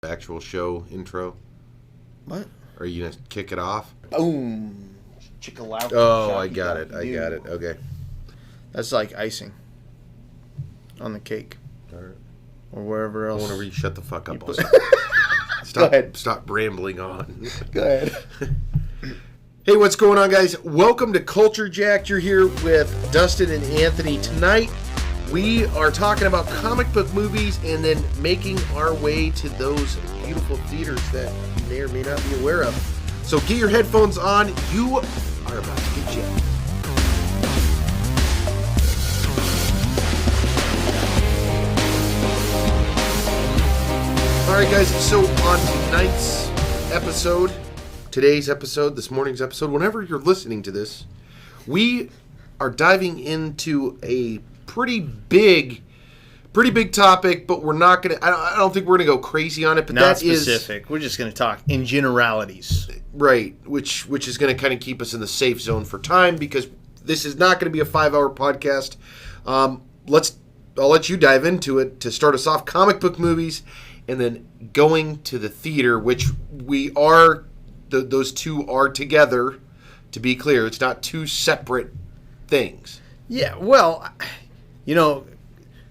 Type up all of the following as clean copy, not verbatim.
Actual show intro? What? Are you going to kick it off? Boom. Chicka-low. Oh, I got it. Okay. That's like icing on the cake. All right. Or wherever else. Whenever you shut the fuck up, also. Go ahead. Stop rambling on. Go ahead. Hey, what's going on, guys? Welcome to Culture Jacked. You're here with Dustin and Anthonie. Tonight, we are talking about comic book movies and then making our way to those beautiful theaters that you may or may not be aware of. So get your headphones on. You are about to get jacked. All right, guys. So on today's episode, this morning's episode, whenever you're listening to this, we are diving into a pretty big topic, but we're not going to, I don't think we're going to go crazy on it, but not specific. We're just going to talk in generalities. Right, which is going to kind of keep us in the safe zone for time, because this is not going to be a 5-hour podcast. I'll let you dive into it to start us off. Comic book movies, and then going to the theater, which we are, those two are together, to be clear. It's not two separate things. Yeah, well, you know,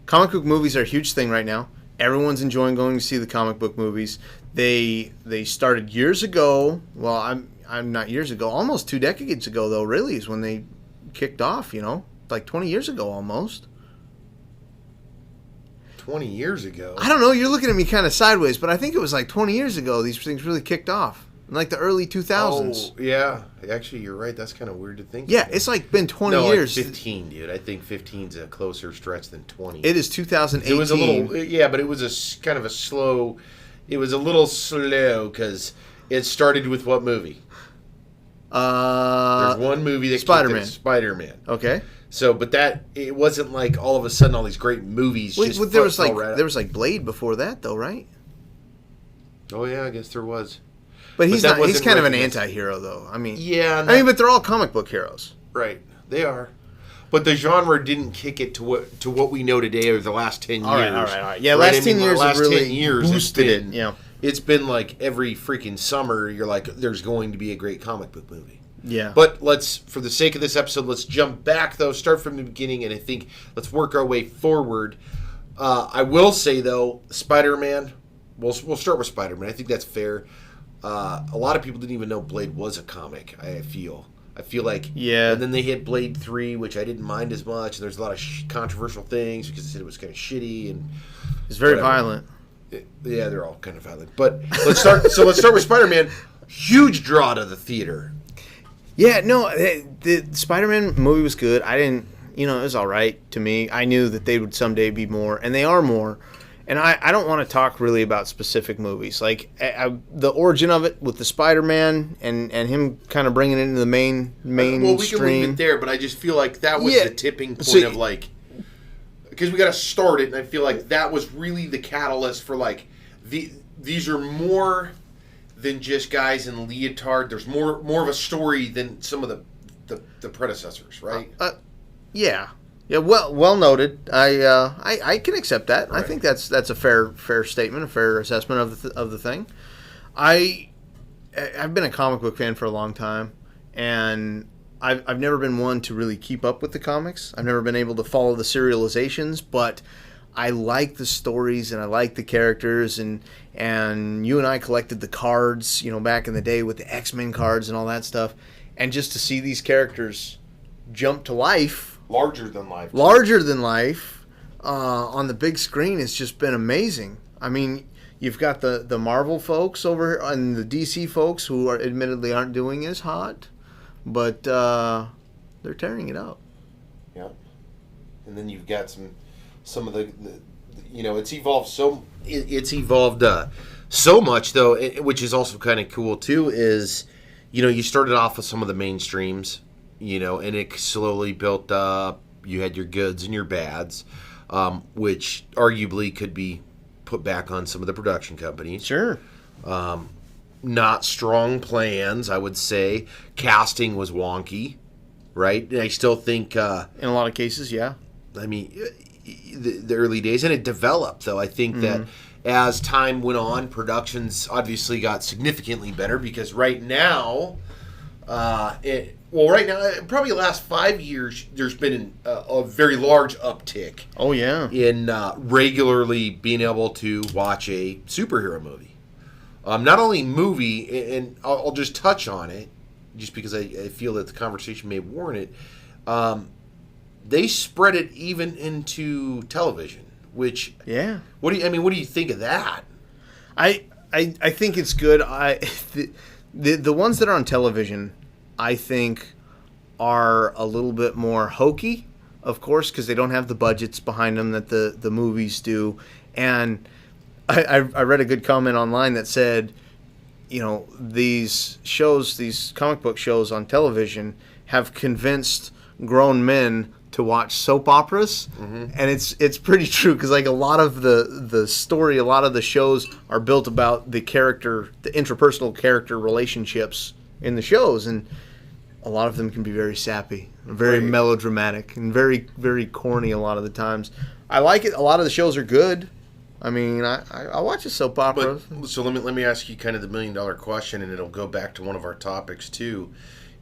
comic book movies are a huge thing right now. Everyone's enjoying going to see the comic book movies. They started years ago. Well, I'm not years ago. Almost 2 decades ago, though, really, is when they kicked off, you know? Like 20 years ago, almost. 20 years ago? I don't know. You're looking at me kind of sideways, but I think it was like 20 years ago these things really kicked off. In like the early 2000s. Oh, yeah. Actually, you're right. That's kind of weird to think. Yeah, it's like been 20 years. Like 15, dude. I think 15's a closer stretch than 20. It is 2018. It was a little, yeah, but it was a kind of a slow. It was a little slow because it started with what movie? There's one movie that Spider-Man. Okay. So, but it wasn't like all of a sudden all these great movies. Wait, there was like Blade before that, though, right? Oh yeah, I guess there was. But he's kind of an anti-hero, though. I mean, yeah. But they're all comic book heroes, right? They are. But the genre didn't kick it to what we know today, or the last 10 years. All right. Yeah, last 10 years have really boosted it. Yeah. It's been like every freaking summer, you're like, there's going to be a great comic book movie. Yeah. But for the sake of this episode, let's jump back, though, start from the beginning, and I think let's work our way forward. I will say, though, Spider-Man, we'll start with Spider-Man. I think that's fair. A lot of people didn't even know Blade was a comic, I feel like. Yeah. And then they hit Blade 3, which I didn't mind as much, and there's a lot of controversial things because they said it was kind of shitty. And it's very violent. Yeah, they're all kind of violent. But let's start with Spider-Man. Huge draw to the theater. Yeah, no, the Spider-Man movie was good. it was all right to me. I knew that they would someday be more, and they are more. And I don't want to talk really about specific movies. Like, the origin of it with the Spider-Man and him kind of bringing it into the mainstream. Well, we can leave it there, but I just feel like that was the tipping point of, like... Because we got to start it, and I feel like that was really the catalyst for, like... These are more than just guys in leotard. There's more of a story than some of the predecessors, right? Yeah. Yeah, well noted. I can accept that. Right. I think that's a fair statement, a fair assessment of the thing. I've been a comic book fan for a long time, and I've never been one to really keep up with the comics. I've never been able to follow the serializations, but I like the stories and I like the characters, and you and I collected the cards, back in the day with the X-Men cards and all that stuff, and just to see these characters jump to life. Larger than life on the big screen has just been amazing. I mean, you've got the Marvel folks over here and the DC folks who admittedly aren't doing as hot, but they're tearing it up. Yeah, and then you've got some of the it's evolved so much, though, which is also kind of cool too. Is you started off with some of the mainstreams. And it slowly built up. You had your goods and your bads, which arguably could be put back on some of the production companies. Sure. Not strong plans, I would say. Casting was wonky, right? And I still think... in a lot of cases, yeah. I mean, the early days, and it developed, though. I think that as time went on, productions obviously got significantly better because right now, probably the last 5 years, there's been a very large uptick. Oh, yeah. In regularly being able to watch a superhero movie. Not only movie, and I'll just touch on it, just because I feel that the conversation may warrant it. They spread it even into television, which What do you think of that? I think it's good. The ones that are on television, I think, are a little bit more hokey, of course, because they don't have the budgets behind them that the movies do. And I read a good comment online that said, these shows, these comic book shows on television, have convinced grown men to watch soap operas, and it's pretty true because like a lot of the story, a lot of the shows are built about the interpersonal character relationships in the shows, and a lot of them can be very sappy, very melodramatic, and very, very corny a lot of the times. I like it. A lot of the shows are good. I mean, I watch a soap opera. So let me ask you kind of the $1 million question, and it'll go back to one of our topics too,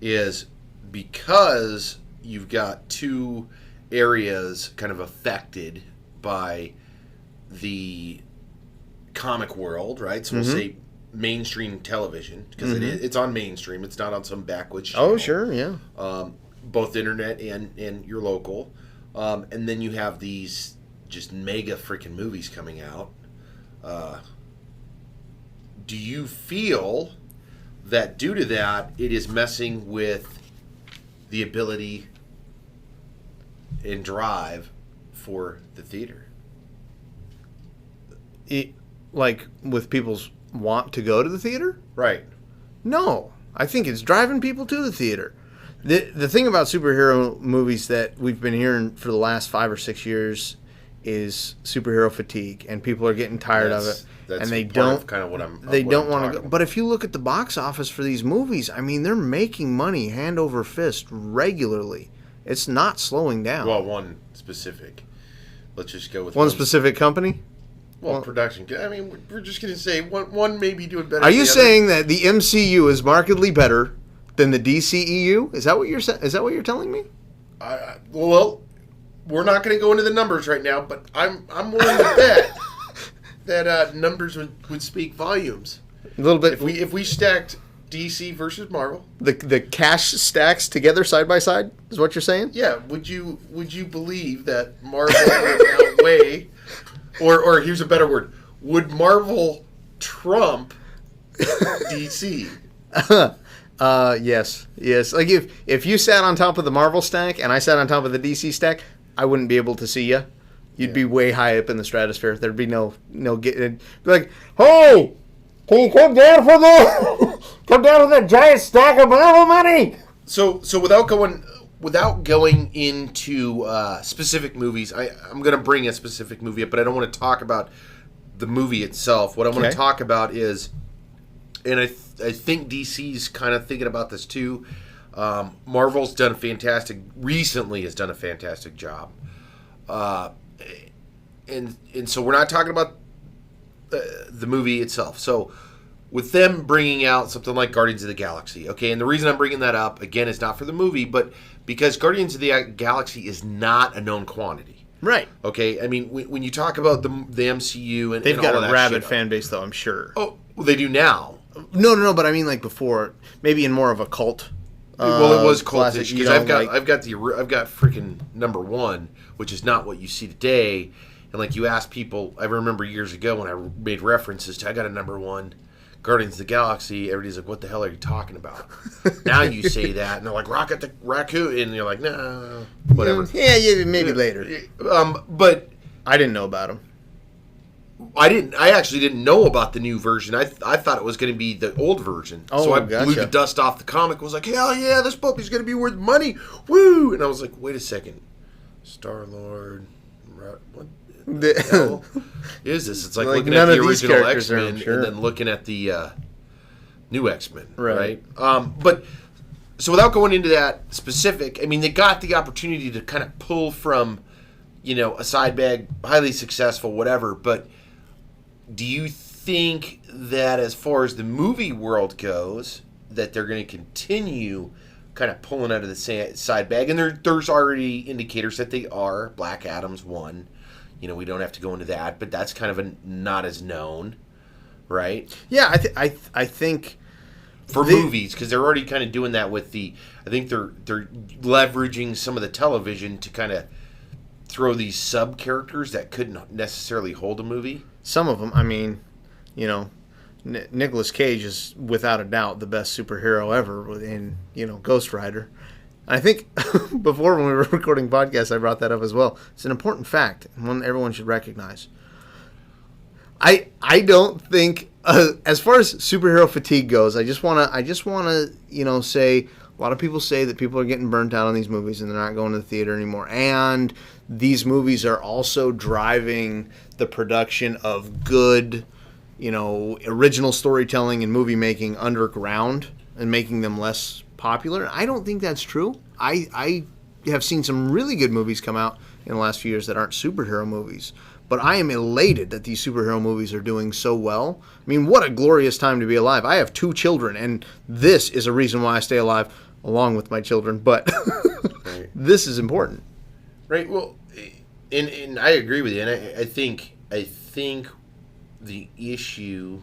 is because you've got two areas kind of affected by the comic world, right? So we'll say mainstream television, because it's on mainstream. It's not on some backwoods channel. Oh, sure, yeah. Both internet and your local. And then you have these just mega freaking movies coming out. Do you feel that due to that, it is messing with the ability and drive for the theater? Like with people's want to go to the theater? Right. No, I think it's driving people to the theater. The thing about superhero movies that we've been hearing for the last 5 or 6 years is superhero fatigue, and people are getting tired of it, and they don't want to go. But if you look at the box office for these movies, I mean, they're making money hand over fist regularly. It's not slowing down. Well, one specific. Let's just go with one specific company. Well, production. I mean, we're just going to say one may be doing better. Are you saying that the MCU is markedly better than the DCEU? Is that what you're telling me? Well, we're not going to go into the numbers right now, but I'm willing to bet that numbers would speak volumes. A little bit. If we stacked DC versus Marvel, the cash stacks together side by side is what you're saying? Yeah. Would you believe that Marvel would outweigh, or here's a better word, would Marvel trump DC? Yes. Like if you sat on top of the Marvel stack and I sat on top of the DC stack, I wouldn't be able to see you. You'd be way high up in the stratosphere. There'd be no getting. Be like, hey, can you come down for the giant stack of Marvel money? So without going into specific movies, I'm going to bring a specific movie up, but I don't want to talk about the movie itself. What I want to talk about is, and I think DC's kind of thinking about this too. Marvel's recently has done a fantastic job. And so we're not talking about the movie itself. So with them bringing out something like Guardians of the Galaxy, okay, and the reason I'm bringing that up, again, is not for the movie, but because Guardians of the Galaxy is not a known quantity. Right. Okay, I mean, when you talk about the MCU and they've got all a rabid fan base, though, I'm sure. Oh, well, they do now. No, but I mean like before, maybe in more of a cult. Well, it was cultish because I've got freaking number one, which is not what you see today. And like you ask people, I remember years ago when I made references to I got a number one, Guardians of the Galaxy. Everybody's like, "What the hell are you talking about?" Now you say that, and they're like, "Rocket the Raccoon," and you're like, "No, whatever." Yeah, maybe later. But I didn't know about them. I actually didn't know about the new version. I thought it was going to be the old version. Oh, so I gotcha. blew the dust off the comic. Was like, hell yeah, this puppy's going to be worth money. Woo! And I was like, wait a second. Star-Lord. What the hell is this? It's like looking at the original X-Men and then looking at the new X-Men. Right? But so without going into that specific, I mean, they got the opportunity to kind of pull from, a side bag, highly successful, whatever, but do you think that as far as the movie world goes, that they're going to continue kind of pulling out of the side bag? And there's already indicators that they are. Black Adam's one. We don't have to go into that, but that's kind of not as known, right? Yeah, I think for movies, because they're already kind of doing that with I think they're leveraging some of the television to kind of throw these sub characters that couldn't necessarily hold a movie. Some of them, I mean, Nicolas Cage is without a doubt the best superhero ever in Ghost Rider. I think before when we were recording podcasts, I brought that up as well. It's an important fact, and one everyone should recognize. I don't think as far as superhero fatigue goes, I just wanna say a lot of people say that people are getting burnt out on these movies and they're not going to the theater anymore. And these movies are also driving the production of good, original storytelling and movie making underground and making them less popular. I don't think that's true. I have seen some really good movies come out in the last few years that aren't superhero movies. But I am elated that these superhero movies are doing so well. I mean, what a glorious time to be alive. I have 2 children, and this is a reason why I stay alive, along with my children. But right. This is important. Right. Well, and I agree with you. And I think the issue,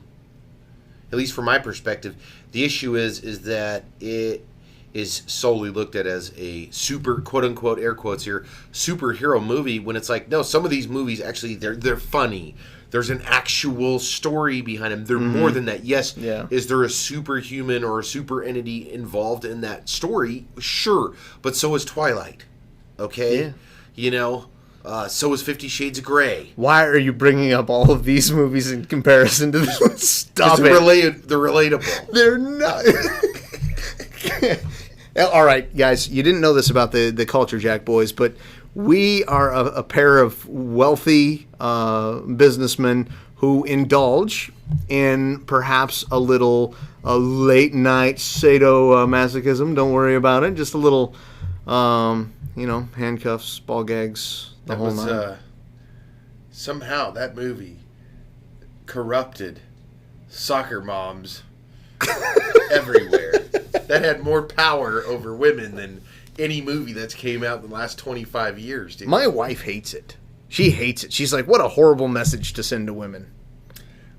at least from my perspective, the issue is that it is solely looked at as a super, quote-unquote, air quotes here, superhero movie, when it's like, no, some of these movies, actually, they're funny. There's an actual story behind them. They're more than that. Yes, Is there a superhuman or a super entity involved in that story? Sure. But so is Twilight. Okay? Yeah. So is 50 Shades of Grey. Why are you bringing up all of these movies in comparison to this? Stop it. They're relatable. They're not. All right, guys, you didn't know this about the Culture Jack boys, but we are a pair of wealthy businessmen who indulge in perhaps a late-night sadomasochism. Don't worry about it. Just a little, handcuffs, ball gags, the whole nine. Somehow that movie corrupted soccer moms everywhere. That had more power over women than any movie that's came out in the last 25 years, dude. My wife hates it. She hates it. She's like, what a horrible message to send to women.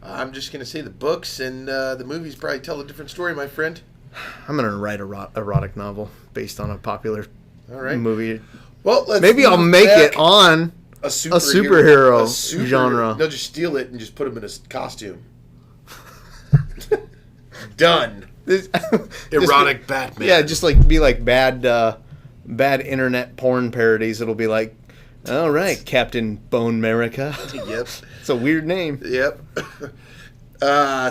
I'm just going to say the books and the movies probably tell a different story, my friend. I'm going to write a erotic novel based on a popular movie. Well, maybe I'll make it on a superhero genre. They'll just steal it and just put him in a costume. Done. Erotic Batman. Yeah, just be like bad internet porn parodies. It'll be like, all right, Captain Bone America. Yep. It's a weird name. Yep.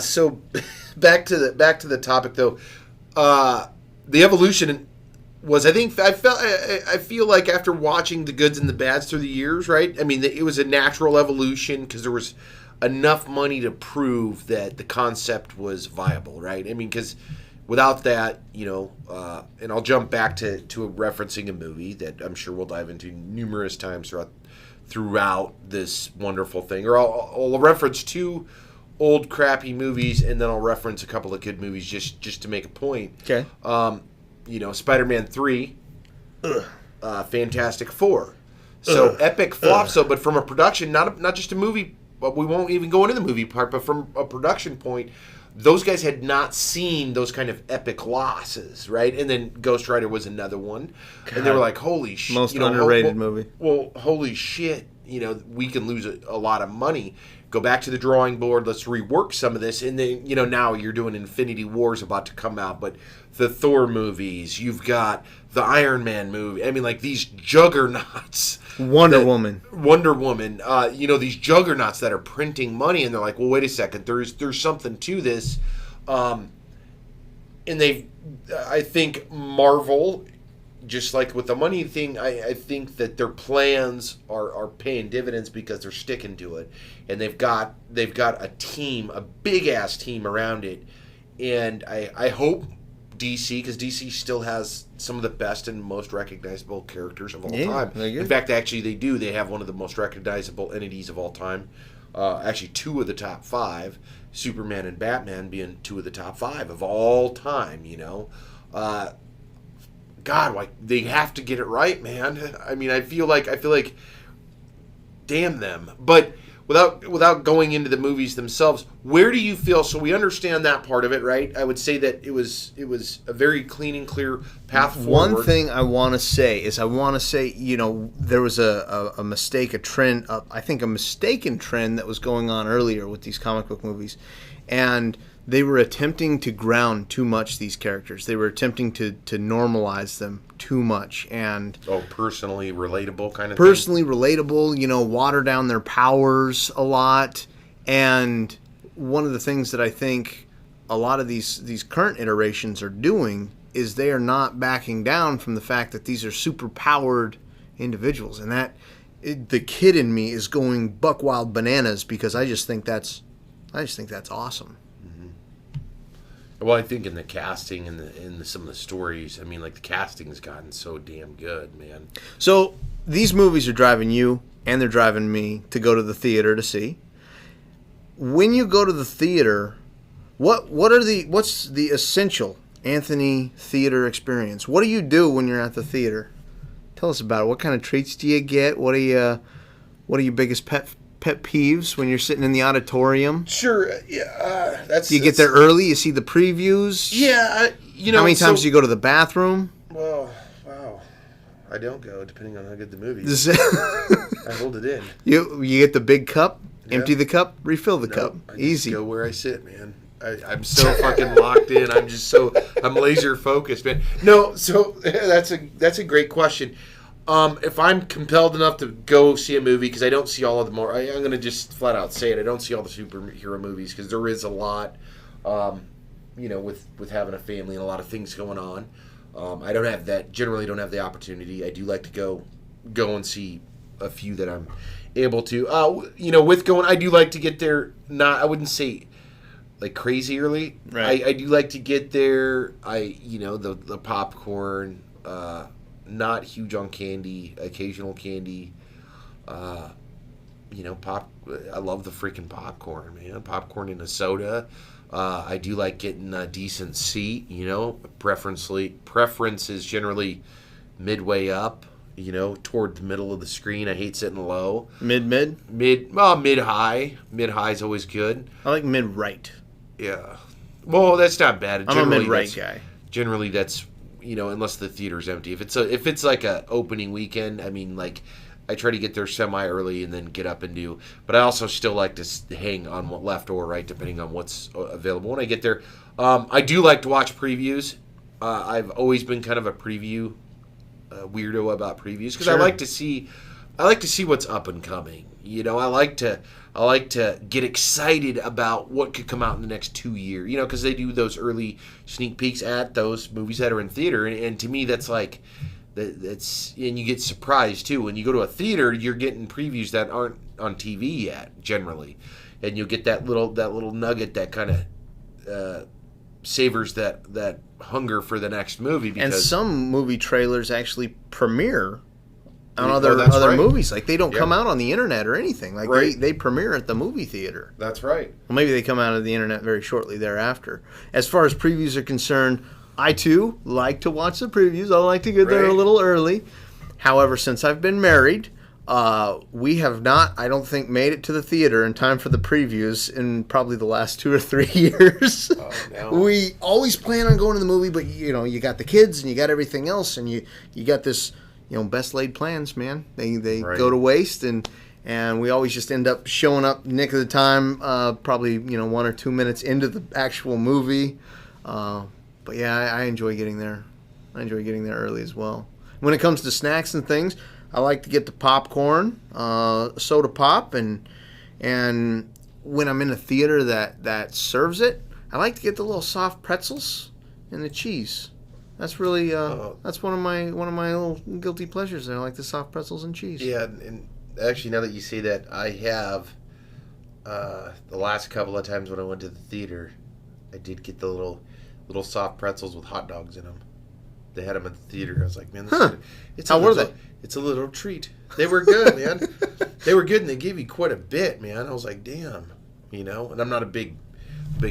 So back to the topic though. The evolution was, I feel like after watching the goods and the bads through the years, right? I mean, it was a natural evolution because there was enough money to prove that the concept was viable, right? I mean, because without that, and I'll jump back to referencing a movie that I'm sure we'll dive into numerous times throughout this wonderful thing. Or I'll reference 2 old crappy movies, and then I'll reference a couple of good movies just to make a point. Okay. Spider-Man 3, Fantastic Four. So epic flop. So, but from a production, not just a movie. But we won't even go into the movie part, but from a production point, those guys had not seen those kind of epic losses, right? And then Ghost Rider was another one. God. And they were like, holy shit. Most underrated movie. Well, holy shit, we can lose a lot of money. Go back to the drawing board, let's rework some of this. And then, now you're doing Infinity War's about to come out, but the Thor movies, you've got the Iron Man movie. I mean, like these juggernauts. Wonder Woman. These juggernauts that are printing money, and they're like, well, wait a second, there's something to this. And I think Marvel, just like with the money thing, I think that their plans are paying dividends because they're sticking to it. And they've got a team, a big-ass team around it. And I hope DC, because DC still has some of the best and most recognizable characters of all time. In fact, actually, they do. They have one of the most recognizable entities of all time, Actually, 2 of the top 5. Superman and Batman being 2 of the top 5 of all time. God, why they have to get it right, man. I mean, I feel like, damn them. But without going into the movies themselves, where do you feel? So we understand that part of it, right? I would say that it was a very clean and clear path forward. One thing I want to say is, there was a mistake, a trend, I think a mistaken trend that was going on earlier with these comic book movies, and they were attempting to ground too much these characters. They were attempting to normalize them too much. And personally relatable kind of personally relatable, water down their powers a lot. And one of the things that I think a lot of these current iterations are doing is they are not backing down from the fact that these are super powered individuals. And the kid in me is going buck wild bananas because I just think that's awesome. Well, I think in the casting and in some of the stories, I mean, like, the casting has gotten so damn good, man. So these movies are driving you and they're driving me to go to the theater to see. When you go to the theater, what's the essential Anthonie theater experience? What do you do when you're at the theater? Tell us about it. What kind of treats do you get? What are your biggest pet peeves when you're sitting in the auditorium? Sure, yeah. Do you get there early? You see the previews? Yeah, How many times do you go to the bathroom? Well, wow. I don't go, depending on how good the movie is. I hold it in. You get the big cup, empty the cup, refill the cup. I Easy. Just go where I sit, man. I'm so fucking locked in. I'm laser focused, man. No, so that's a great question. If I'm compelled enough to go see a movie, because I don't see all of them, I'm going to just flat out say it. I don't see all the superhero movies because there is a lot, with having a family and a lot of things going on. I don't have that. Generally, don't have the opportunity. I do like to go and see a few that I'm able to. With going, I do like to get there. I wouldn't say like crazy early. Right. I do like to get there. The popcorn. Not huge on candy, occasional candy. Pop. I love the freaking popcorn, man. Popcorn and a soda. I do like getting a decent seat. Preference is generally midway up. Toward the middle of the screen. I hate sitting low. Mid. Mid-high. Mid-high is always good. I like mid-right. Yeah. Well, that's not bad. I'm a mid-right guy. Generally, that's unless the theater's empty. If it's like a opening weekend, I mean, like, I try to get there semi early and then get up and do. But I also still like to hang on what left or right depending on what's available when I get there. I do like to watch previews. I've always been kind of a preview weirdo about previews because Sure. I like to see what's up and coming. I like to get excited about what could come out in the next 2 years. Because they do those early sneak peeks at those movies that are in theater, and to me, that's like that's and you get surprised too when you go to a theater. You're getting previews that aren't on TV yet, generally, and you'll get that little nugget that kind of savors that hunger for the next movie. Because, and some movie trailers actually premiere on other right. movies. Like, they don't come out on the internet or anything. Like, right. they premiere at the movie theater. That's right. Well, maybe they come out of the internet very shortly thereafter. As far as previews are concerned, I too like to watch the previews. I like to get there a little early. However, since I've been married, we have not, I don't think, made it to the theater in time for the previews in probably the last 2 or 3 years. Oh, no. We always plan on going to the movie, but you got the kids and you got everything else, and you got this, best laid plans, man. They go to waste, and we always just end up showing up nick of the time, probably 1 or 2 minutes into the actual movie. But yeah, I enjoy getting there. I enjoy getting there early as well. When it comes to snacks and things, I like to get the popcorn, soda pop, and when I'm in a theater that serves it, I like to get the little soft pretzels and the cheese. That's really that's one of my little guilty pleasures. I like the soft pretzels and cheese. Yeah, and actually, now that you say that, I have the last couple of times when I went to the theater, I did get the little soft pretzels with hot dogs in them. They had them at the theater. I was like, man, this is, How were they? It's a little treat. They were good, man. They were good, and they gave you quite a bit, man. I was like, damn, And I'm not a big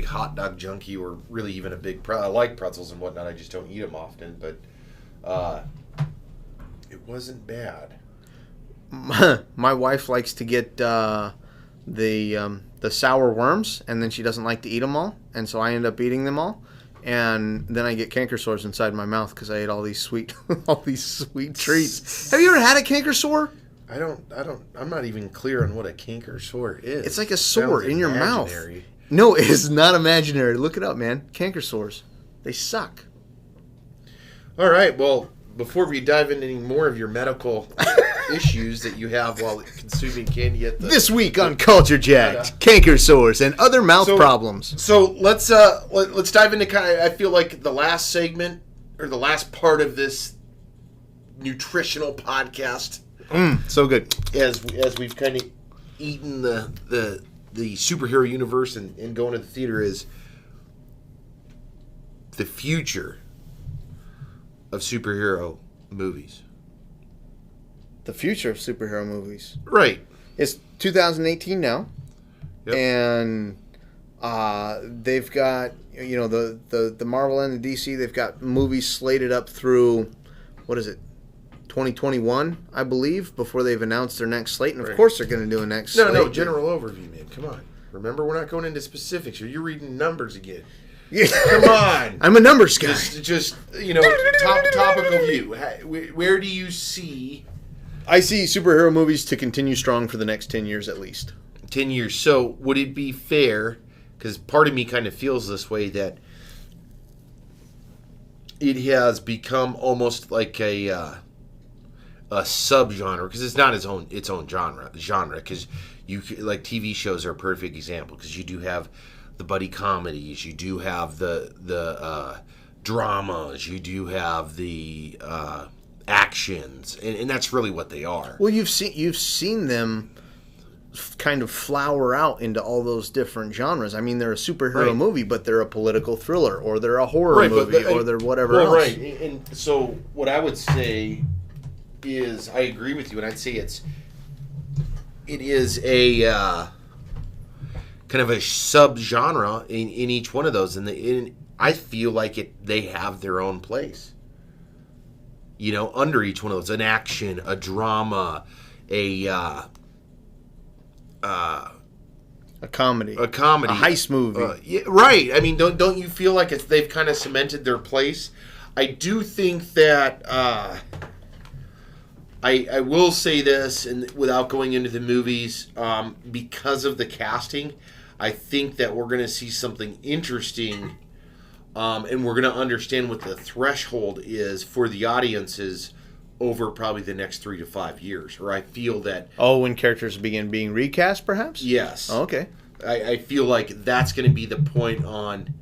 hot dog junkie, or really even a big. I like pretzels and whatnot. I just don't eat them often, but it wasn't bad. My wife likes to get the sour worms, and then she doesn't like to eat them all, and so I end up eating them all, and then I get canker sores inside my mouth because I ate all these sweet treats. Have you ever had a canker sore? I'm not even clear on what a canker sore is. It's like a sore in your mouth. Imaginary. No, it is not imaginary. Look it up, man. Canker sores. They suck. All right. Well, before we dive into any more of your medical issues that you have while consuming candy this week on Culture Jacked, canker sores and other mouth problems. So let's dive into I feel like the last segment, or the last part of this nutritional podcast. So good. As we've kind of eaten the superhero universe and going to the theater, is the future of superhero movies. The future of superhero movies. Right. It's 2018 now. Yep. And they've got, the Marvel and the DC, they've got movies slated up through, 2021, I believe, before they've announced their next slate. And of course they're going to do a next slate. No, general overview, man. Come on. Remember, we're not going into specifics here. You're reading numbers again. Yeah. Come on. I'm a numbers guy. Just topical view. Where do you see... I see superhero movies to continue strong for the next 10 years at least. 10 years. So would it be fair, because part of me kind of feels this way, that it has become almost like a subgenre, because it's not its own genre, because you, like, TV shows are a perfect example, because you do have the buddy comedies, you do have the dramas, you do have the actions, and that's really what they are. Well, you've seen them kind of flower out into all those different genres. I mean, they're a superhero movie, but they're a political thriller, or they're a horror movie, or they're whatever else. Right. And so what I would say is, I agree with you, and I'd say it is a kind of a subgenre in each one of those, and I feel like they have their own place. Under each one of those, an action, a drama, a comedy, a heist movie. Yeah, right. I mean, don't you feel like they've kind of cemented their place? I do think that I will say this, and without going into the movies, because of the casting, I think that we're going to see something interesting. And we're going to understand what the threshold is for the audiences over probably the next 3 to 5 years. Or I feel that... Oh, when characters begin being recast, perhaps? Yes. Oh, okay. I feel like that's going to be the point on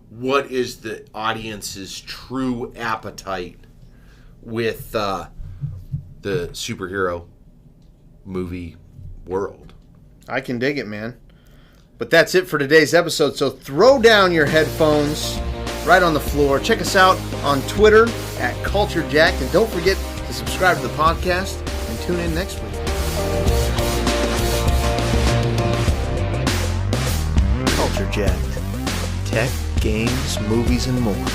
what is the audience's true appetite with the superhero movie world. I can dig it, man. But that's it for today's episode. So throw down your headphones right on the floor. Check us out on Twitter at CultureJacked. And don't forget to subscribe to the podcast and tune in next week. Culture Jacked. Tech, games, movies, and more.